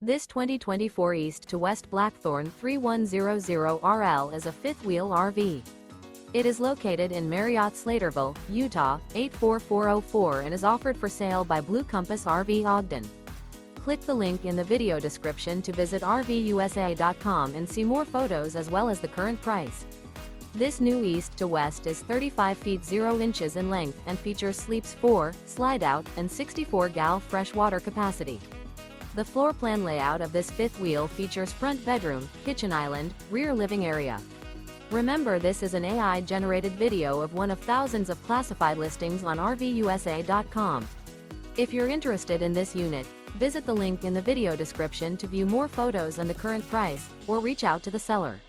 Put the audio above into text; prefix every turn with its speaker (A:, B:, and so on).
A: This 2024 East to West Blackthorn 3100RL is a fifth-wheel RV. It is located in Marriott-Slaterville, Utah, 84404 and is offered for sale by Blue Compass RV Ogden. Click the link in the video description to visit RVUSA.com and see more photos as well as the current price. This new East to West is 35 feet 0 inches in length and features sleeps 4, slide-out, and 64 gal freshwater capacity. The floor plan layout of this fifth wheel features front bedroom, kitchen island, rear living area. Remember, this is an AI-generated video of one of thousands of classified listings on RVUSA.com. If you're interested in this unit, visit the link in the video description to view more photos and the current price, or reach out to the seller.